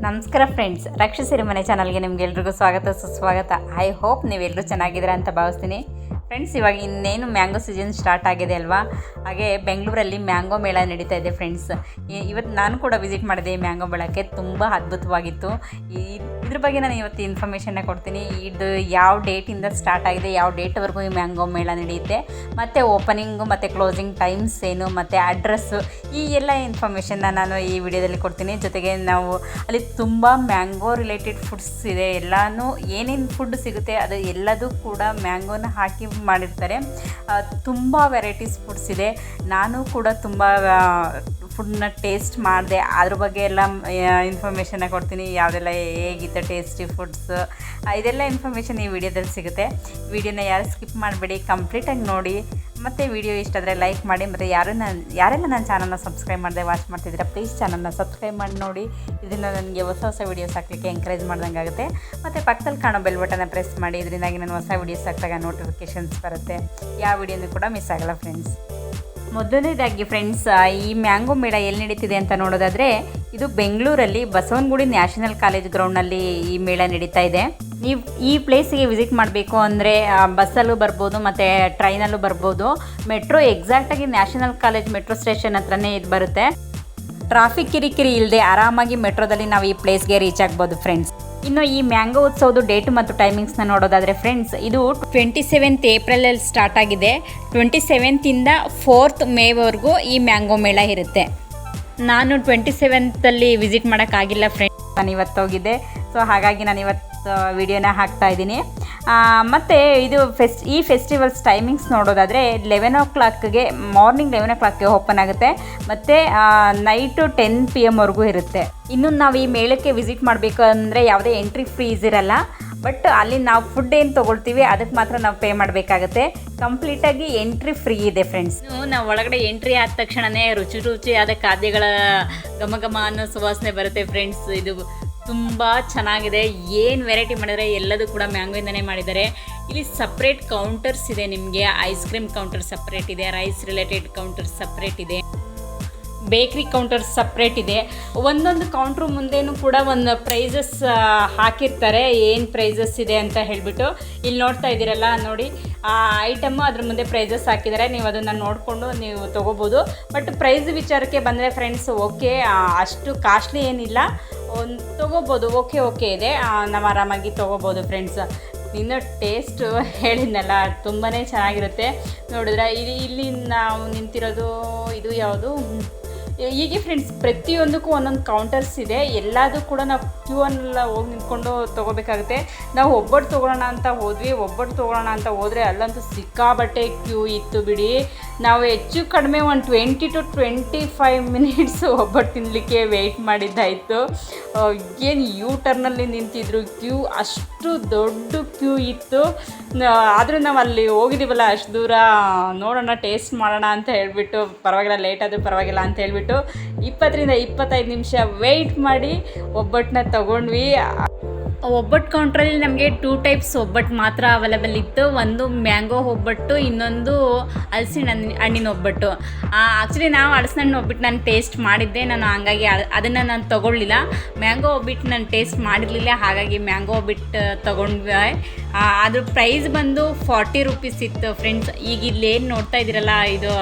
ನಮಸ್ಕಾರ ಫ್ರೆಂಡ್ಸ್, ರಕ್ಷಿಸಿರಿ ಮನೆ ಚಾನಲ್ಗೆ ನಿಮ್ಗೆಲ್ರಿಗೂ ಸ್ವಾಗತ ಸುಸ್ವಾಗತ. ಐ ಹೋಪ್ ನೀವೆಲ್ಲರೂ ಚೆನ್ನಾಗಿದ್ದೀರಾ ಅಂತ ಭಾವಿಸ್ತೀನಿ. ಫ್ರೆಂಡ್ಸ್, ಇವಾಗ ಇನ್ನೇನು ಮ್ಯಾಂಗೋ ಸೀಸನ್ ಸ್ಟಾರ್ಟ್ ಆಗಿದೆ ಅಲ್ವಾ. ಹಾಗೆ ಬೆಂಗಳೂರಲ್ಲಿ ಮ್ಯಾಂಗೋ ಮೇಳ ನಡೀತಾ ಇದೆ ಫ್ರೆಂಡ್ಸ್. ಇವತ್ತು ನಾನು ಕೂಡ ವಿಸಿಟ್ ಮಾಡಿದೆ ಈ ಮ್ಯಾಂಗೋ ಮೇಳಕ್ಕೆ. ತುಂಬ ಅದ್ಭುತವಾಗಿತ್ತು. ಇದ್ರ ಬಗ್ಗೆ ನಾನು ಇವತ್ತು ಇನ್ಫಾರ್ಮೇಷನ್ನ ಕೊಡ್ತೀನಿ. ಇದು ಯಾವ ಡೇಟಿಂದ ಸ್ಟಾರ್ಟ್ ಆಗಿದೆ, ಯಾವ ಡೇಟ್ವರೆಗೂ ಈ ಮ್ಯಾಂಗೋ ಮೇಳ ನಡೆಯುತ್ತೆ, ಮತ್ತು ಓಪನಿಂಗು ಮತ್ತು ಕ್ಲೋಸಿಂಗ್ ಟೈಮ್ಸ್ ಏನು, ಮತ್ತು ಅಡ್ರೆಸ್ಸು, ಈ ಎಲ್ಲ ಇನ್ಫಾರ್ಮೇಷನ್ನ ನಾನು ಈ ವಿಡಿಯೋದಲ್ಲಿ ಕೊಡ್ತೀನಿ. ಜೊತೆಗೆ ನಾವು ಅಲ್ಲಿ ತುಂಬ ಮ್ಯಾಂಗೋ ರಿಲೇಟೆಡ್ ಫುಡ್ಸ್ ಇದೆ. ಎಲ್ಲನೂ ಏನೇನು ಫುಡ್ ಸಿಗುತ್ತೆ ಅದು ಎಲ್ಲದೂ ಕೂಡ ಮ್ಯಾಂಗೋನ ಹಾಕಿ ಮಾಡಿರ್ತಾರೆ. ತುಂಬ ವೆರೈಟೀಸ್ ಫುಡ್ಸ್ ಇದೆ. ನಾನು ಕೂಡ ತುಂಬ ಫುಡ್ನ ಟೇಸ್ಟ್ ಮಾಡಿದೆ. ಅದ್ರ ಬಗ್ಗೆ ಎಲ್ಲ ಇನ್ಫಾರ್ಮೇಷನ್ನ ಕೊಡ್ತೀನಿ. ಯಾವುದೆಲ್ಲ ಹೇಗಿತ್ತು ಟೇಸ್ಟಿ ಫುಡ್ಸ್, ಇದೆಲ್ಲ ಇನ್ಫಾರ್ಮೇಷನ್ ಈ ವಿಡಿಯೋದಲ್ಲಿ ಸಿಗುತ್ತೆ. ವಿಡಿಯೋನ ಯಾರು ಸ್ಕಿಪ್ ಮಾಡಬೇಡಿ, ಕಂಪ್ಲೀಟಾಗಿ ನೋಡಿ. ಮತ್ತು ವಿಡಿಯೋ ಇಷ್ಟ ಆದರೆ ಲೈಕ್ ಮಾಡಿ. ಮತ್ತು ಯಾರೆಲ್ಲ ನನ್ನ ಚಾನಲ್ನ ಸಬ್ಸ್ಕ್ರೈಬ್ ಮಾಡದೆ ವಾಚ್ ಮಾಡ್ತಿದ್ದೀರಾ, ಪ್ಲೀಸ್ ಚಾನಲ್ನ ಸಬ್ಸ್ಕ್ರೈಬ್ ಮಾಡಿ ನೋಡಿ. ಇದರಿಂದ ನನಗೆ ಹೊಸ ವೀಡಿಯೋಸ್ ಹಾಕಲಿಕ್ಕೆ ಎಂಕರೇಜ್ ಮಾಡ್ದಂಗೆ ಆಗುತ್ತೆ. ಮತ್ತು ಪಕ್ಕದಲ್ಲಿ ಕಾಣೋ ಬೆಲ್ ಬಟನ್ನ ಪ್ರೆಸ್ ಮಾಡಿ. ಇದರಿಂದಾಗಿ ನಾನು ಹೊಸ ವೀಡಿಯೋಸ್ ಹಾಕಿದಾಗ ನೋಟಿಫಿಕೇಷನ್ಸ್ ಬರುತ್ತೆ. ಯಾವ ವಿಡಿಯೋನೂ ಕೂಡ ಮಿಸ್ ಆಗಲ್ಲ ಫ್ರೆಂಡ್ಸ್. ಮೊದಲನೇದಾಗಿ ಫ್ರೆಂಡ್ಸ್, ಈ ಮ್ಯಾಂಗೋ ಮೇಳ ಎಲ್ಲಿ ನಡೀತಿದೆ ಅಂತ ನೋಡೋದಾದರೆ, ಇದು ಬೆಂಗಳೂರಲ್ಲಿ ಬಸವನಗುಡಿ ನ್ಯಾಷನಲ್ ಕಾಲೇಜ್ ಗ್ರೌಂಡ್ನಲ್ಲಿ ಈ ಮೇಳ ನಡೀತಾ ಇದೆ. ನೀವು ಈ ಪ್ಲೇಸಿಗೆ ವಿಸಿಟ್ ಮಾಡಬೇಕು ಅಂದರೆ ಬಸ್ಸಲ್ಲೂ ಬರ್ಬೋದು ಮತ್ತು ಟ್ರೈನಲ್ಲೂ ಬರ್ಬೋದು. ಮೆಟ್ರೋ ಎಕ್ಸಾಕ್ಟಾಗಿ ನ್ಯಾಷನಲ್ ಕಾಲೇಜ್ ಮೆಟ್ರೋ ಸ್ಟೇಷನ್ ಹತ್ರನೇ ಇದು ಬರುತ್ತೆ. ಟ್ರಾಫಿಕ್ ಕಿರಿಕಿರಿ ಇಲ್ಲದೆ ಆರಾಮಾಗಿ ಮೆಟ್ರೋದಲ್ಲಿ ನಾವು ಈ ಪ್ಲೇಸ್ಗೆ ರೀಚ್ ಆಗ್ಬೋದು ಫ್ರೆಂಡ್ಸ್. ಇನ್ನು ಈ ಮ್ಯಾಂಗೋ ಉತ್ಸವದ ಡೇಟ್ ಮತ್ತು ಟೈಮಿಂಗ್ಸ್ನ ನೋಡೋದಾದರೆ ಫ್ರೆಂಡ್ಸ್, ಇದು 27 ಏಪ್ರಿಲಲ್ಲಿ ಸ್ಟಾರ್ಟ್ ಆಗಿದೆ. 27 4 ಮೇವರೆಗೂ ಈ ಮ್ಯಾಂಗೋ ಮೇಳ ಇರುತ್ತೆ. ನಾನು 27 ವಿಸಿಟ್ ಮಾಡೋಕ್ಕಾಗಿಲ್ಲ ಫ್ರೆಂಡ್ಸ್, ನಾನು ಇವತ್ತು ಹೋಗಿದ್ದೆ. ಸೊ ಹಾಗಾಗಿ ನಾನು ಇವತ್ತು ವಿಡಿಯೋನ ಹಾಕ್ತಾ ಇದ್ದೀನಿ. ಮತ್ತು ಇದು ಈ ಫೆಸ್ಟಿವಲ್ಸ್ ಟೈಮಿಂಗ್ಸ್ ನೋಡೋದಾದರೆ 11 o'clockಗೆ, ಮಾರ್ನಿಂಗ್ 11 o'clockಗೆ ಓಪನ್ ಆಗುತ್ತೆ. ಮತ್ತು ನೈಟು 10 PM ವರೆಗೂ ಇರುತ್ತೆ. ಇನ್ನು ನಾವು ಈ ಮೇಳಕ್ಕೆ ವಿಸಿಟ್ ಮಾಡಬೇಕು ಅಂದರೆ ಯಾವುದೇ ಎಂಟ್ರಿ ಫೀಸ್ ಇರಲ್ಲ. ಬಟ್ ಅಲ್ಲಿ ನಾವು ಫುಡ್ ಏನು ತೊಗೊಳ್ತೀವಿ ಅದಕ್ಕೆ ಮಾತ್ರ ನಾವು ಪೇ ಮಾಡಬೇಕಾಗುತ್ತೆ. ಕಂಪ್ಲೀಟಾಗಿ ಎಂಟ್ರಿ ಫ್ರೀ ಇದೆ ಫ್ರೆಂಡ್ಸ್. ನಾವು ಒಳಗಡೆ ಎಂಟ್ರಿ ಆದ ತಕ್ಷಣವೇ ರುಚಿಯಾದ ಖಾದ್ಯಗಳ ಘಮ ಅನ್ನೋ ಸುವಾಸನೆ ಬರುತ್ತೆ ಫ್ರೆಂಡ್ಸ್. ಇದು ತುಂಬ ಚೆನ್ನಾಗಿದೆ. ಏನು ವೆರೈಟಿ ಮಾಡಿದರೆ ಎಲ್ಲದೂ ಕೂಡ ಮ್ಯಾಂಗೋಯಿಂದನೇ ಮಾಡಿದ್ದಾರೆ. ಇಲ್ಲಿ ಸಪ್ರೇಟ್ ಕೌಂಟರ್ಸ್ ಇದೆ. ನಿಮಗೆ ಐಸ್ ಕ್ರೀಮ್ ಕೌಂಟರ್ ಸಪ್ರೇಟ್ ಇದೆ, ರೈಸ್ ರಿಲೇಟೆಡ್ ಕೌಂಟರ್ ಸಪ್ರೇಟ್ ಇದೆ, ಬೇಕ್ರಿ ಕೌಂಟರ್ ಸಪ್ರೇಟ್ ಇದೆ. ಒಂದೊಂದು ಕೌಂಟ್ರು ಮುಂದೆನೂ ಕೂಡ ಒಂದು ಪ್ರೈಸಸ್ ಹಾಕಿರ್ತಾರೆ, ಏನು ಪ್ರೈಸಸ್ ಇದೆ ಅಂತ ಹೇಳಿಬಿಟ್ಟು. ಇಲ್ಲಿ ನೋಡ್ತಾ ಇದ್ದೀರಲ್ಲ ನೋಡಿ, ಆ ಐಟಮ್ಮು ಅದ್ರ ಮುಂದೆ ಪ್ರೈಸಸ್ ಹಾಕಿದ್ದಾರೆ. ನೀವು ಅದನ್ನು ನೋಡಿಕೊಂಡು ನೀವು ತೊಗೋಬೋದು. ಬಟ್ ಪ್ರೈಸ್ ವಿಚಾರಕ್ಕೆ ಬಂದರೆ ಫ್ರೆಂಡ್ಸ್, ಓಕೆ, ಅಷ್ಟು ಕಾಸ್ಟ್ಲಿ ಏನಿಲ್ಲ, ತೊಗೋಬೋದು. ಓಕೆ ಇದೆ, ನಾವು ಆರಾಮಾಗಿ ತೊಗೋಬೋದು ಫ್ರೆಂಡ್ಸ್. ಇನ್ನು ಟೇಸ್ಟು ಹೇಳಿದ್ನಲ್ಲ, ತುಂಬಾ ಚೆನ್ನಾಗಿರುತ್ತೆ. ನೋಡಿದ್ರೆ ಇಲ್ಲಿ ನಾವು ನಿಂತಿರೋದು ಇದು ಯಾವುದು, ಹೀಗೆ ಫ್ರೆಂಡ್ಸ್ ಪ್ರತಿಯೊಂದಕ್ಕೂ ಒಂದೊಂದು ಕೌಂಟರ್ಸ್ ಇದೆ. ಎಲ್ಲದೂ ಕೂಡ ನಾವು ಕ್ಯೂ ಅನ್ನೆಲ್ಲ ಹೋಗಿ ನಿಂತ್ಕೊಂಡು ತೊಗೋಬೇಕಾಗುತ್ತೆ. ನಾವು ಒಬ್ಬಟ್ಟು ತೊಗೊಳ್ಳೋಣ ಅಂತ ಹೋದರೆ ಅಲ್ಲಂತೂ ಸಿಕ್ಕಾಬಟ್ಟೆ ಕ್ಯೂ ಇತ್ತು ಬಿಡಿ. ನಾವು ಹೆಚ್ಚು ಕಡಿಮೆ ಒಂದು 20 to 25 minutes ಒಬ್ಬಟ್ಟು ತಿನ್ನಲಿಕ್ಕೆ ವೆಯ್ಟ್ ಮಾಡಿದ್ದಾಯಿತು. ಏನು ಯೂ ಟರ್ನಲ್ಲಿ ನಿಂತಿದ್ರು, ಕ್ಯೂ ಅಷ್ಟು ದೊಡ್ಡ ಕ್ಯೂ ಇತ್ತು. ಆದರೂ ನಾವು ಅಲ್ಲಿ ಹೋಗಿದ್ದೀವಲ್ಲ, ಅಷ್ಟು ದೂರ ನೋಡೋಣ, ಟೇಸ್ಟ್ ಮಾಡೋಣ ಅಂತ ಹೇಳಿಬಿಟ್ಟು, ಪರವಾಗಿಲ್ಲ ಲೇಟ್ ಆದರೂ ಪರವಾಗಿಲ್ಲ ಅಂತ ಹೇಳಿಬಿಟ್ಟು 20 to 25 ನಿಮಿಷ ವೆಯ್ಟ್ ಮಾಡಿ ಒಬ್ಬಟ್ಟನ್ನ ತಗೊಂಡ್ವಿ. ಒಬ್ಬಟ್ಟು ಕೌಂಟ್ರಲ್ಲಿ ನಮಗೆ 2 types ಒಬ್ಬಟ್ಟು ಮಾತ್ರ ಅವೈಲೇಬಲ್ ಇತ್ತು. ಒಂದು ಮ್ಯಾಂಗೋ ಒಬ್ಬಟ್ಟು, ಇನ್ನೊಂದು ಹಲಸಿನ ಹಣ್ಣಿನ ಒಬ್ಬಟ್ಟು. ಆ್ಯಕ್ಚುಲಿ ನಾವು ಹಲಸಿನ ಹಣ್ಣು ಒಬ್ಬಟ್ಟು ನಾನು ಟೇಸ್ಟ್ ಮಾಡಿದ್ದೆ. ನಾನು ಹಂಗಾಗಿ ಅದನ್ನು ನಾನು ತೊಗೊಳ್ಳಿಲ್ಲ. ಮ್ಯಾಂಗೋ ಒಬ್ಬಟ್ಟು ನಾನು ಟೇಸ್ಟ್ ಮಾಡಿರಲಿಲ್ಲ, ಹಾಗಾಗಿ ಮ್ಯಾಂಗೋ ಒಬ್ಬಟ್ಟು ತೊಗೊಂಡ್ವಿ. ಅದ್ರ ಪ್ರೈಸ್ ಬಂದು 40 rupees ಇತ್ತು ಫ್ರೆಂಡ್ಸ್. ಈಗ ಇಲ್ಲೇನು ನೋಡ್ತಾ ಇದ್ದೀರಲ್ಲ, ಇದು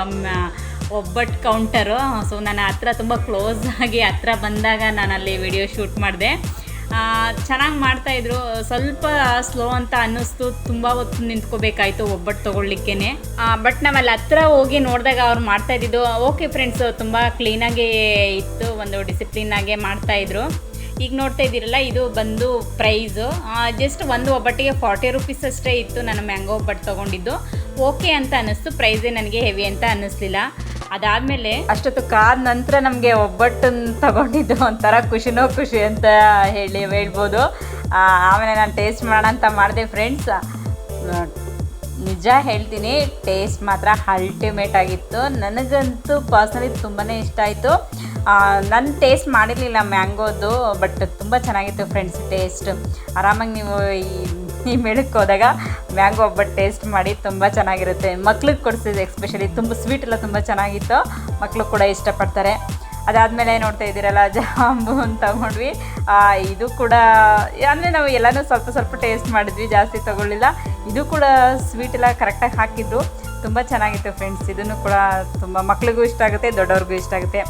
ಒಬ್ಬಟ್ಟು ಕೌಂಟರು. ಸೊ ನಾನು ಹತ್ರ ತುಂಬ ಕ್ಲೋಸ್ ಆಗಿ ಹತ್ರ ಬಂದಾಗ ನಾನು ಅಲ್ಲಿ ವಿಡಿಯೋ ಶೂಟ್ ಮಾಡಿದೆ. ಚೆನ್ನಾಗಿ ಮಾಡ್ತಾಯಿದ್ರು. ಸ್ವಲ್ಪ ಸ್ಲೋ ಅಂತ ಅನ್ನಿಸ್ತು, ತುಂಬ ಹೊತ್ತು ನಿಂತ್ಕೋಬೇಕಾಯಿತು ಒಬ್ಬಟ್ಟು ತೊಗೊಳ್ಲಿಕ್ಕೇ. ಬಟ್ ನಾವಲ್ಲಿ ಹತ್ರ ಹೋಗಿ ನೋಡಿದಾಗ ಅವ್ರು ಮಾಡ್ತಾಯಿದ್ದು ಓಕೆ ಫ್ರೆಂಡ್ಸ್, ತುಂಬ ಕ್ಲೀನಾಗೇ ಇತ್ತು, ಒಂದು ಡಿಸಿಪ್ಲಿನಾಗೆ ಮಾಡ್ತಾಯಿದ್ರು. ಈಗ ನೋಡ್ತಾ ಇದ್ದೀರಲ್ಲ, ಇದು ಬಂದು ಪ್ರೈಸು ಜಸ್ಟ್ ಒಂದು ಒಬ್ಬಟ್ಟಿಗೆ 40 rupees ಅಷ್ಟೇ ಇತ್ತು. ನಾನು ಮ್ಯಾಂಗೋ ಒಬ್ಬಟ್ಟು ತೊಗೊಂಡಿದ್ದು ಓಕೆ ಅಂತ ಅನ್ನಿಸ್ತು. ಪ್ರೈಸೇ ನನಗೆ ಹೆವಿ ಅಂತ ಅನ್ನಿಸ್ಲಿಲ್ಲ. ಅದಾದಮೇಲೆ ಅಷ್ಟೊತ್ತು ಕಾದ ನಂತರ ನಮಗೆ ಒಬ್ಬಟ್ಟನ್ನು ತಗೊಂಡಿದ್ದು ಒಂಥರ ಖುಷಿ ಅಂತ ಹೇಳ್ಬೋದು. ಆಮೇಲೆ ನಾನು ಟೇಸ್ಟ್ ಮಾಡೋಣ ಅಂತ ಮಾಡಿದೆ ಫ್ರೆಂಡ್ಸ್. ನಿಜ ಹೇಳ್ತೀನಿ, ಟೇಸ್ಟ್ ಮಾತ್ರ ಅಲ್ಟಿಮೇಟ್ ಆಗಿತ್ತು. ನನಗಂತೂ ಪರ್ಸ್ನಲಿ ತುಂಬಾ ಇಷ್ಟ ಆಯಿತು. ನಾನು ಟೇಸ್ಟ್ ಮಾಡಿರಲಿಲ್ಲ ಮ್ಯಾಂಗೋದು, ಬಟ್ ತುಂಬ ಚೆನ್ನಾಗಿತ್ತು ಫ್ರೆಂಡ್ಸ್ ಟೇಸ್ಟ್. ಆರಾಮಾಗಿ ನೀವು ಈ ಮೇಳಕ್ಕೆ ಹೋದಾಗ ಮ್ಯಾಂಗೋ ಒಬ್ಬಟ್ಟು ಟೇಸ್ಟ್ ಮಾಡಿ, ತುಂಬ ಚೆನ್ನಾಗಿರುತ್ತೆ. ಮಕ್ಳಿಗೆ ಕೊಡಿಸಿದೆ ಎಸ್ಪೆಷಲಿ. ತುಂಬ ಸ್ವೀಟ್ ಎಲ್ಲ ತುಂಬ ಚೆನ್ನಾಗಿತ್ತು, ಮಕ್ಕಳು ಕೂಡ ಇಷ್ಟಪಡ್ತಾರೆ. ಅದಾದಮೇಲೆ ನೋಡ್ತಾ ಇದ್ದೀರಲ್ಲ ಜಾಂಬೂನ್ ತೊಗೊಂಡ್ವಿ. ಇದು ಕೂಡ ಅಂದರೆ ನಾವು ಎಲ್ಲನೂ ಸ್ವಲ್ಪ ಸ್ವಲ್ಪ ಟೇಸ್ಟ್ ಮಾಡಿದ್ವಿ, ಜಾಸ್ತಿ ತೊಗೊಳ್ಳಿಲ್ಲ. ಇದು ಕೂಡ ಸ್ವೀಟ್ ಎಲ್ಲ ಕರೆಕ್ಟಾಗಿ ಹಾಕಿದ್ರು, ತುಂಬ ಚೆನ್ನಾಗಿತ್ತು ಫ್ರೆಂಡ್ಸ್. ಇದನ್ನು ಕೂಡ ತುಂಬ ಮಕ್ಳಿಗೂ ಇಷ್ಟ ಆಗುತ್ತೆ, ದೊಡ್ಡವ್ರಿಗೂ ಇಷ್ಟ ಆಗುತ್ತೆ.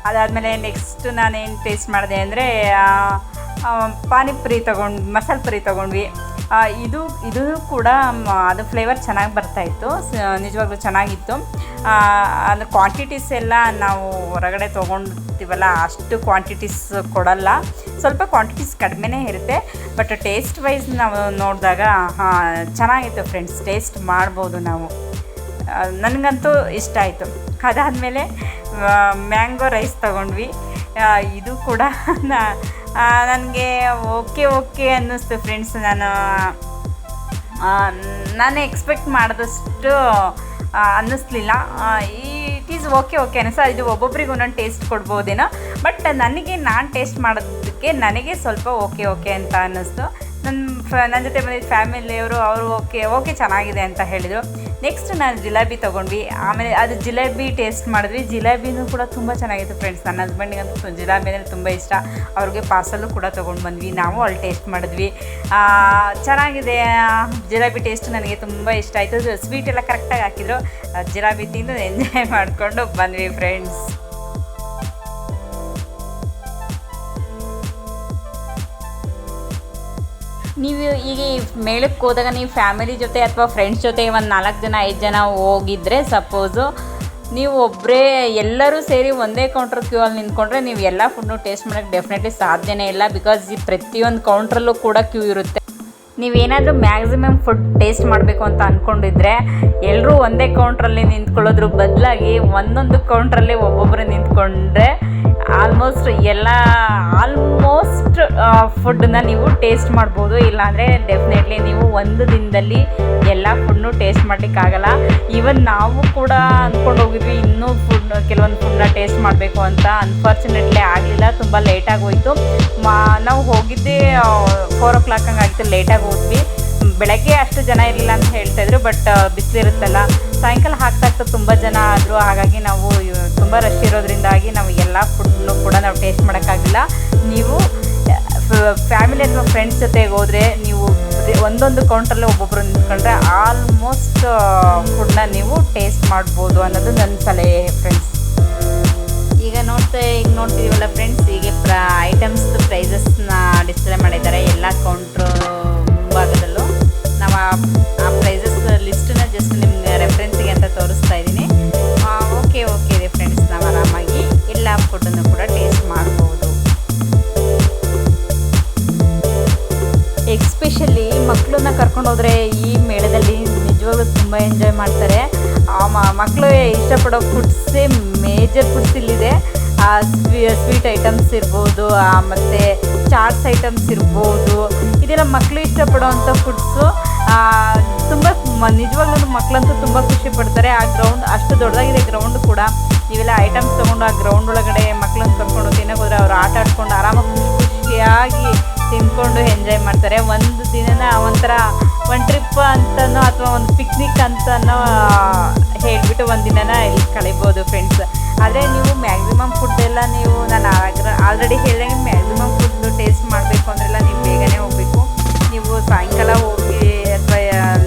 ಅದಾದಮೇಲೆ ನೆಕ್ಸ್ಟ್ ನಾನೇನು ಟೇಸ್ಟ್ ಮಾಡಿದೆ ಅಂದರೆ ಪಾನಿಪುರಿ ಮಸಾಲೆ ಪುರಿ ತೊಗೊಂಡ್ವಿ. ಇದು ಕೂಡ ಅದು ಫ್ಲೇವರ್ ಚೆನ್ನಾಗಿ ಬರ್ತಾಯಿತ್ತು, ನಿಜವಾಗ್ಲೂ ಚೆನ್ನಾಗಿತ್ತು. ಅಂದರೆ ಕ್ವಾಂಟಿಟೀಸ್ ಎಲ್ಲ ನಾವು ಹೊರಗಡೆ ತೊಗೊಂಡಿರ್ತೀವಲ್ಲ ಅಷ್ಟು ಕ್ವಾಂಟಿಟೀಸ್ ಕೊಡಲ್ಲ, ಸ್ವಲ್ಪ ಕ್ವಾಂಟಿಟೀಸ್ ಕಡಿಮೆನೇ ಇರುತ್ತೆ. ಬಟ್ ಟೇಸ್ಟ್ ವೈಸ್ ನಾವು ನೋಡಿದಾಗ ಚೆನ್ನಾಗಿತ್ತು ಫ್ರೆಂಡ್ಸ್, ಟೇಸ್ಟ್ ಮಾಡ್ಬೋದು ನಾವು. ನನಗಂತೂ ಇಷ್ಟ ಆಯಿತು. ಅದಾದಮೇಲೆ ಮ್ಯಾಂಗೋ ರೈಸ್ ತೊಗೊಂಡ್ವಿ. ಇದು ಕೂಡ ನನಗೆ ಓಕೆ ಅನ್ನಿಸ್ತು ಫ್ರೆಂಡ್ಸ್. ನಾನು ಎಕ್ಸ್ಪೆಕ್ಟ್ ಮಾಡಿದಷ್ಟು ಅನ್ನಿಸ್ಲಿಲ್ಲ. ಇಟ್ ಈಸ್ ಓಕೆ ಅನ್ನಿಸ್ತು. ಇದು ಒಬ್ಬೊಬ್ರಿಗೆ ಒಂದೊಂದು ಟೇಸ್ಟ್ ಕೊಡ್ಬೋದೇನೋ, ಬಟ್ ನಾನು ಟೇಸ್ಟ್ ಮಾಡೋದಕ್ಕೆ ನನಗೆ ಸ್ವಲ್ಪ ಓಕೆ ಅಂತ ಅನ್ನಿಸ್ತು. ನನ್ನ ಜೊತೆ ಬಂದಿದ್ದ ಫ್ಯಾಮಿಲಿಯವರು ಅವರು ಓಕೆ ಚೆನ್ನಾಗಿದೆ ಅಂತ ಹೇಳಿದರು. ನೆಕ್ಸ್ಟ್ ನಾನು ಜಿಲೇಬಿ ತೊಗೊಂಡ್ವಿ. ಆಮೇಲೆ ಅದು ಜಿಲೇಬಿ ಟೇಸ್ಟ್ ಮಾಡಿದ್ವಿ. ಜಿಲೇಬಿನೂ ಕೂಡ ತುಂಬ ಚೆನ್ನಾಗಿತ್ತು ಫ್ರೆಂಡ್ಸ್. ನನ್ನ ಹಸ್ಬೆಂಡಿಗಂತೂ ಜಿಲೇಬಿ ಅಂದರೆ ತುಂಬ ಇಷ್ಟ, ಅವ್ರಿಗೆ ಪಾರ್ಸಲ್ಲು ಕೂಡ ತೊಗೊಂಡು ಬಂದ್ವಿ. ನಾವು ಅಲ್ಲಿ ಟೇಸ್ಟ್ ಮಾಡಿದ್ವಿ, ಚೆನ್ನಾಗಿದೆ. ಜಿಲೇಬಿ ಟೇಸ್ಟ್ ನನಗೆ ತುಂಬ ಇಷ್ಟ ಆಯಿತು. ಸ್ವೀಟ್ ಎಲ್ಲ ಕರೆಕ್ಟಾಗಿ ಹಾಕಿದ್ರು. ಜಿಲೇಬಿ ತಿಂದು ಎಂಜಾಯ್ ಮಾಡಿಕೊಂಡು ಬಂದ್ವಿ ಫ್ರೆಂಡ್ಸ್. ನೀವು ಈಗ ಮೇಳಕ್ಕೆ ಹೋದಾಗ ನೀವು ಫ್ಯಾಮಿಲಿ ಜೊತೆ ಅಥವಾ ಫ್ರೆಂಡ್ಸ್ ಜೊತೆ ಒಂದು 4 ಜನ 5 ಜನ ಹೋಗಿದ್ದರೆ, ಸಪೋಸು ನೀವು ಒಬ್ಬರೇ ಎಲ್ಲರೂ ಸೇರಿ ಒಂದೇ ಕೌಂಟ್ರ್ ಕ್ಯೂ ಅಲ್ಲಿ ನಿಂತ್ಕೊಂಡ್ರೆ ನೀವು ಎಲ್ಲ ಫುಡ್ನು ಟೇಸ್ಟ್ ಮಾಡೋಕ್ಕೆ ಡೆಫಿನೆಟ್ಲಿ ಸಾಧ್ಯನೇ ಇಲ್ಲ. ಬಿಕಾಸ್ ಈ ಪ್ರತಿಯೊಂದು ಕೌಂಟ್ರಲ್ಲೂ ಕೂಡ ಕ್ಯೂ ಇರುತ್ತೆ. ನೀವೇನಾದರೂ ಮ್ಯಾಕ್ಸಿಮಮ್ ಫುಡ್ ಟೇಸ್ಟ್ ಮಾಡಬೇಕು ಅಂತ ಅಂದ್ಕೊಂಡಿದ್ರೆ ಎಲ್ಲರೂ ಒಂದೇ ಕೌಂಟ್ರಲ್ಲಿ ನಿಂತ್ಕೊಳ್ಳೋದ್ರ ಬದಲಾಗಿ ಒಂದೊಂದು ಕೌಂಟ್ರಲ್ಲಿ ಒಬ್ಬೊಬ್ಬರು ನಿಂತ್ಕೊಂಡ್ರೆ ಆಲ್ಮೋಸ್ಟ್ ಫುಡ್ಡನ್ನ ನೀವು ಟೇಸ್ಟ್ ಮಾಡ್ಬೋದು. ಇಲ್ಲಾಂದರೆ ಡೆಫಿನೆಟ್ಲಿ ನೀವು ಒಂದು ದಿನದಲ್ಲಿ ಎಲ್ಲ ಫುಡ್ನು ಟೇಸ್ಟ್ ಮಾಡಲಿಕ್ಕಾಗಲ್ಲ. ಈವನ್ ನಾವು ಕೂಡ ಅಂದ್ಕೊಂಡು ಹೋಗಿದ್ವಿ ಇನ್ನೂ ಕೆಲವೊಂದು ಫುಡ್ನ ಟೇಸ್ಟ್ ಮಾಡಬೇಕು ಅಂತ. ಅನ್ಫಾರ್ಚುನೇಟ್ಲಿ ಆಗಲಿಲ್ಲ, ತುಂಬ ಲೇಟಾಗಿ ಹೋಯಿತು. ನಾವು ಹೋಗಿದ್ದೇ 4 o'clock ಹಂಗಾಗಿತ್ತು, ಲೇಟಾಗಿ ಹೋದ್ವಿ. ಬೆಳಗ್ಗೆ ಅಷ್ಟು ಜನ ಇರಲಿಲ್ಲ ಅಂತ ಹೇಳ್ತಾಯಿದ್ರು, ಬಟ್ ಬಿಸಿಲಿರುತ್ತಲ್ಲ, ಸಾಯಂಕಾಲ ಆಗ್ತಾ ತುಂಬ ಜನ ಆದರು. ಹಾಗಾಗಿ ನಾವು ತುಂಬ ರಶ್ ಇರೋದ್ರಿಂದಾಗಿ ನಾವು ಎಲ್ಲ ಫುಡ್ನು ಕೂಡ ನಾವು ಟೇಸ್ಟ್ ಮಾಡೋಕ್ಕಾಗಿಲ್ಲ. ನೀವು ಫ್ಯಾಮಿಲಿ ಅಥವಾ ಫ್ರೆಂಡ್ಸ್ ಜೊತೆಗೆ ಹೋದರೆ ನೀವು ಒಂದೊಂದು ಕೌಂಟ್ರಲ್ಲೇ ಒಬ್ಬೊಬ್ಬರು ನಿಂತ್ಕೊಂಡ್ರೆ ಆಲ್ಮೋಸ್ಟ್ ಫುಡ್ನ ನೀವು ಟೇಸ್ಟ್ ಮಾಡ್ಬೋದು ಅನ್ನೋದು ನನ್ನ ಸಲಹೆ ಫ್ರೆಂಡ್ಸ್. ಈಗ ನೋಡ್ತಿದ್ದೀವಲ್ಲ ಫ್ರೆಂಡ್ಸ್, ಹೀಗೆ ಐಟಮ್ಸ್ದು ಪ್ರೈಸಸ್ನ ಡಿಸ್ಪ್ಲೇ ಮಾಡಿದ್ದಾರೆ ಎಲ್ಲ ಕೌಂಟ್ರು ಮುಂಭಾಗದಲ್ಲೂ. ನಾವು ಆ ಪ್ರೈಸಸ್ ಲಿಸ್ಟನ್ನ ಜಸ್ಟ್ ನಿಮ್ಗೆ ರೆಫರೆನ್ಸಿಗೆ ಅಂತ ತೋರಿಸ್ತಾ ಇದ್ದೀನಿ. ಓಕೆ ಇದೆ ಫ್ರೆಂಡ್ಸ್, ನಾವು ಆರಾಮಾಗಿ ಎಲ್ಲ ಫುಡ್ಡನ್ನು ಕೂಡ ಟೇಸ್ಟ್ ಮಾಡ್ಬೋದು. ಎಕ್ಸ್ಪೆಷಲಿ ಮಕ್ಕಳನ್ನ ಕರ್ಕೊಂಡೋದ್ರೆ ಈ ಮೇಳದಲ್ಲಿ ನಿಜವಾಗ್ಲೂ ತುಂಬ ಎಂಜಾಯ್ ಮಾಡ್ತಾರೆ. ಮಕ್ಕಳು ಇಷ್ಟಪಡೋ ಫುಡ್ಸೇ ಮೇಜರ್ ಫುಡ್ಸ್ ಇಲ್ಲಿದೆ. ಸ್ವೀಟ್ ಐಟಮ್ಸ್ ಇರ್ಬೋದು, ಮತ್ತು ಚಾಟ್ಸ್ ಐಟಮ್ಸ್ ಇರ್ಬೋದು, ಇದೆಲ್ಲ ಮಕ್ಕಳು ಇಷ್ಟಪಡೋವಂಥ ಫುಡ್ಸು. ತುಂಬ ನಿಜವಾಗ್ಲೂ ಮಕ್ಕಳಂತೂ ತುಂಬ ಖುಷಿ ಪಡ್ತಾರೆ. ಆ ಗ್ರೌಂಡ್ ಅಷ್ಟು ದೊಡ್ಡದಾಗಿದೆ ಗ್ರೌಂಡ್ ಕೂಡ. ನೀವೆಲ್ಲ ಐಟಮ್ಸ್ ತೊಗೊಂಡು ಆ ಗ್ರೌಂಡ್ ಒಳಗಡೆ ಮಕ್ಕಳನ್ನ ಕರ್ಕೊಂಡು ತಿನ್ನೋಕೆ ಹೋದರೆ ಅವರು ಆಟ ಆಡ್ಕೊಂಡು ಆರಾಮಾಗಿ ಖುಷಿಯಾಗಿ ತಿಂದ್ಕೊಂಡು ಎಂಜಾಯ್ ಮಾಡ್ತಾರೆ. ಒಂದು ದಿನನ ಒಂಥರ ಒಂದು ಟ್ರಿಪ್ ಅಂತನೋ ಅಥವಾ ಒಂದು ಪಿಕ್ನಿಕ್ ಅಂತನೋ ಹೇಳಿಬಿಟ್ಟು ಒಂದು ದಿನನ ಇಲ್ಲಿ ಕಳಿಬೋದು ಫ್ರೆಂಡ್ಸ್. ಆದರೆ ನೀವು ಮ್ಯಾಕ್ಸಿಮಮ್ ಫುಡ್ಡೆಲ್ಲ ನಾನು ಆಲ್ರೆಡಿ ಹೇಳಿದಂಗೆ ಮ್ಯಾಕ್ಸಿಮಮ್ ಫುಡ್ಡು ಟೇಸ್ಟ್ ಮಾಡಬೇಕು ಅಂದ್ರೆಲ್ಲ ನೀವು ಬೇಗನೆ ಹೋಗಬೇಕು. ನೀವು ಸಾಯಂಕಾಲ ಹೋಗಿ ಅಥವಾ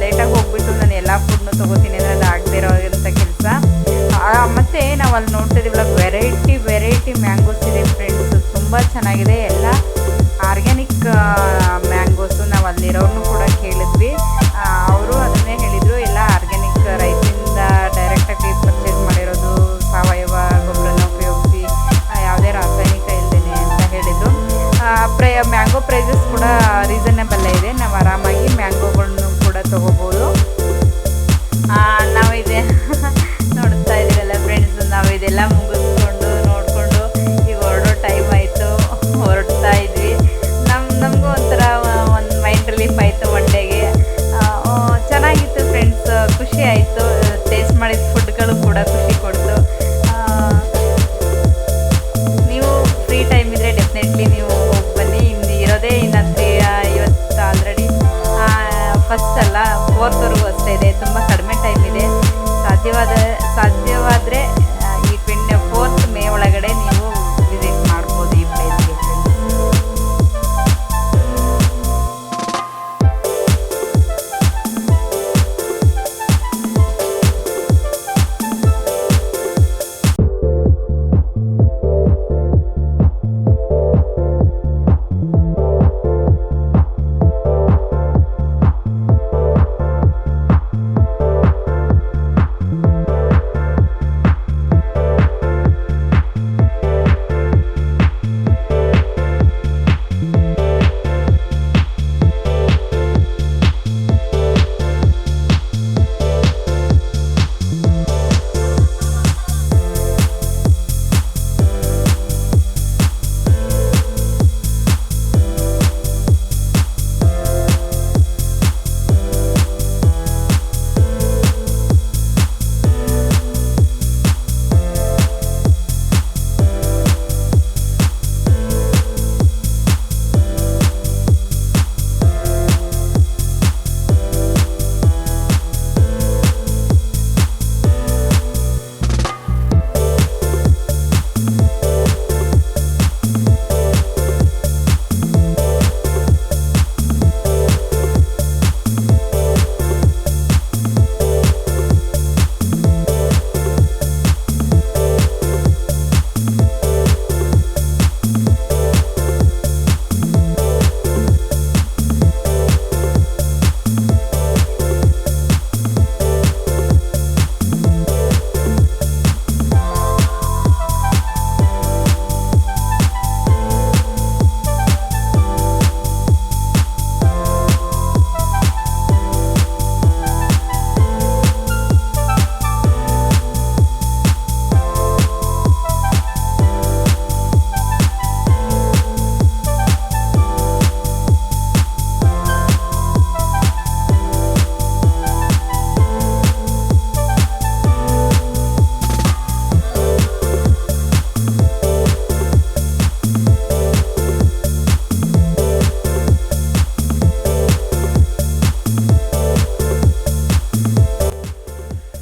ಲೇಟಾಗಿ ಹೋಗ್ಬಿಟ್ಟು ನಾನು ಎಲ್ಲ ಫುಡ್ನು ತೊಗೋತೀನಿ ಅಂದರೆ ಅದು ಆಗದೇ ಇರೋಂಥ ಕೆಲಸ. ಮತ್ತು ನಾವು ಅಲ್ಲಿ ನೋಡ್ತಾ ಇದ್ದೀವಲ್ಲ ವೆರೈಟಿ ಮ್ಯಾಂಗೋಸ್ ಇದೆ ಫ್ರೆಂಡ್ಸ್, ತುಂಬ ಚೆನ್ನಾಗಿದೆ. ಎಲ್ಲ ಆರ್ಗ್ಯಾನಿಕ್ ಮ್ಯಾಂಗೋಸು. ನಾವು ಅಲ್ಲಿರೋರ್ನು ಕೂಡ ಕೇಳಿದ್ವಿ, ಅವರು ಅದನ್ನೇ ಹೇಳಿದರು, ಎಲ್ಲ ಆರ್ಗ್ಯಾನಿಕ್ ರೈತಿಂದ ಡೈರೆಕ್ಟಾಗಿ ಪರ್ಚೇಸ್ ಮಾಡಿರೋದು, ಸಾವಯವ ಗೊಬ್ಬರನ ಉಪಯೋಗಿಸಿ, ಯಾವುದೇ ರಾಸಾಯನಿಕ ಇಲ್ಲದೇ ಅಂತ ಹೇಳಿದರು. ಮ್ಯಾಂಗೋ ಪ್ರೈಸಸ್ ಕೂಡ ರೀಸನಬಲ್ಲೇ ಇದೆ. ನಾವು ಆರಾಮಾಗಿ ಮ್ಯಾಂಗೋಗಳನ್ನು ಕೂಡ ತೊಗೋಬೋದು. ನಾವು ನೋಡ್ತಾ ಇದ್ದೀರಲ್ಲ ಫ್ರೆಂಡ್ಸ್, ನಾವು ಇದೆಲ್ಲ ಮುಗಿಸ್ಕೊಂಡು ನೋಡಿಕೊಂಡು ಈಗ ಹೊರಡೋ ಟೈಮ್ ಆಯಿತು, ಹೊರಡ್ತಾ ಇದ್ವಿ. ನಮಗೂ ಒಂಥರ ಒಂದು ಮೈಂಡ್ ರಿಲೀಫ್ ಆಯಿತು. ಒನ್ ಡೇಗೆ ಚೆನ್ನಾಗಿತ್ತು ಫ್ರೆಂಡ್ಸ್, ಖುಷಿ ಆಯಿತು. ಟೇಸ್ಟ್ ಮಾಡಿದ ಫುಡ್ಗಳು ಕೂಡ ಖುಷಿ ಕೊಡ್ತು. ನೀವು ಫ್ರೀ ಟೈಮ್ ಇದ್ದರೆ ಡೆಫಿನೆಟ್ಲಿ ನೀವು ಹೋಗಿ ಬನ್ನಿ. ಇರೋದೇ ಇವತ್ತು ಆಲ್ರೆಡಿ ಫಸ್ಟ್ ಅಲ್ಲ, 4th ಅಷ್ಟೇ ಇದೆ. ತುಂಬ ಕಡಿಮೆ ಟೈಮ್ ಇದೆ. ಸಾಧ್ಯವಾದರೆ ಈ 4th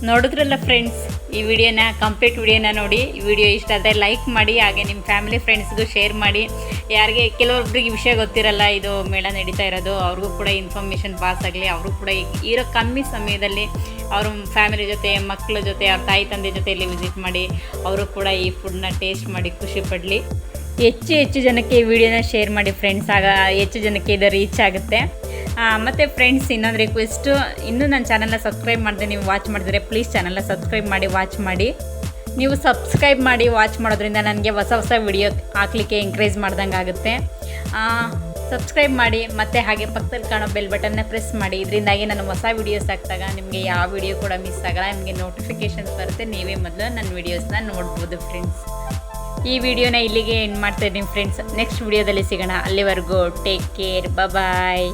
ನೋಡಿದ್ರಲ್ಲ ಫ್ರೆಂಡ್ಸ್, ಈ ವಿಡಿಯೋನ ಕಂಪ್ಲೀಟ್ ವಿಡಿಯೋನ ನೋಡಿ. ಈ ವಿಡಿಯೋ ಇಷ್ಟ ಆದರೆ ಲೈಕ್ ಮಾಡಿ, ಹಾಗೆ ನಿಮ್ಮ ಫ್ಯಾಮಿಲಿ ಫ್ರೆಂಡ್ಸ್ಗೂ ಶೇರ್ ಮಾಡಿ. ಯಾರಿಗೆ ಕೆಲವೊಬ್ರಿಗೆ ವಿಷಯ ಗೊತ್ತಿರಲ್ಲ ಇದು ಮೇಳ ನಡೀತಾ ಇರೋದು, ಅವ್ರಿಗೂ ಕೂಡ ಇನ್ಫಾರ್ಮೇಷನ್ ಪಾಸ್ ಆಗಲಿ. ಅವರು ಕೂಡ ಇರೋ ಕಮ್ಮಿ ಸಮಯದಲ್ಲಿ ಅವ್ರ ಫ್ಯಾಮಿಲಿ ಜೊತೆ, ಮಕ್ಕಳ ಜೊತೆ, ಅವ್ರ ತಾಯಿ ತಂದೆ ಜೊತೆಯಲ್ಲಿ ವಿಸಿಟ್ ಮಾಡಿ ಅವರು ಕೂಡ ಈ ಫುಡ್ನ ಟೇಸ್ಟ್ ಮಾಡಿ ಖುಷಿ ಪಡಲಿ. ಹೆಚ್ಚು ಜನಕ್ಕೆ ಈ ವಿಡಿಯೋನ ಶೇರ್ ಮಾಡಿ ಫ್ರೆಂಡ್ಸ್, ಆಗ ಹೆಚ್ಚು ಜನಕ್ಕೆ ಇದು ರೀಚ್ ಆಗುತ್ತೆ. ಮತ್ತು ಫ್ರೆಂಡ್ಸ್, ಇನ್ನೊಂದು ರಿಕ್ವೆಸ್ಟು, ಇನ್ನೂ ನನ್ನ ಚಾನಲ್ನ ಸಬ್ಸ್ಕ್ರೈಬ್ ಮಾಡಿದೆ ನೀವು ವಾಚ್ ಮಾಡಿದರೆ ಪ್ಲೀಸ್ ಚಾನಲ್ನ ಸಬ್ಸ್ಕ್ರೈಬ್ ಮಾಡಿ ವಾಚ್ ಮಾಡಿ. ನೀವು ಸಬ್ಸ್ಕ್ರೈಬ್ ಮಾಡಿ ವಾಚ್ ಮಾಡೋದ್ರಿಂದ ನನಗೆ ಹೊಸ ವಿಡಿಯೋ ಹಾಕ್ಲಿಕ್ಕೆ ಎಂಕರೇಜ್ ಮಾಡ್ದಂಗೆ ಆಗುತ್ತೆ. ಸಬ್ಸ್ಕ್ರೈಬ್ ಮಾಡಿ, ಮತ್ತು ಹಾಗೆ ಪಕ್ಕದಲ್ಲಿ ಕಾಣೋ ಬೆಲ್ ಬಟನ್ನ ಪ್ರೆಸ್ ಮಾಡಿ. ಇದರಿಂದಾಗಿ ನಾನು ಹೊಸ ವೀಡಿಯೋಸ್ ಹಾಕಿದಾಗ ನಿಮಗೆ ಯಾವ ವಿಡಿಯೋ ಕೂಡ ಮಿಸ್ ಆಗಲ್ಲ, ನಿಮಗೆ ನೋಟಿಫಿಕೇಷನ್ಸ್ ಬರುತ್ತೆ. ನೀವೇ ಮೊದಲು ನನ್ನ ವೀಡಿಯೋಸ್ನ ನೋಡ್ಬೋದು ಫ್ರೆಂಡ್ಸ್. ಈ ವಿಡಿಯೋನ ಇಲ್ಲಿಗೆ ಎಂಡ್ ಮಾಡ್ತಾಯಿದ್ದೀನಿ ಫ್ರೆಂಡ್ಸ್. ನೆಕ್ಸ್ಟ್ ವಿಡಿಯೋದಲ್ಲಿ ಸಿಗೋಣ. ಅಲ್ಲಿವರೆಗೂ ಟೇಕ್ ಕೇರ್, ಬಾಯ್.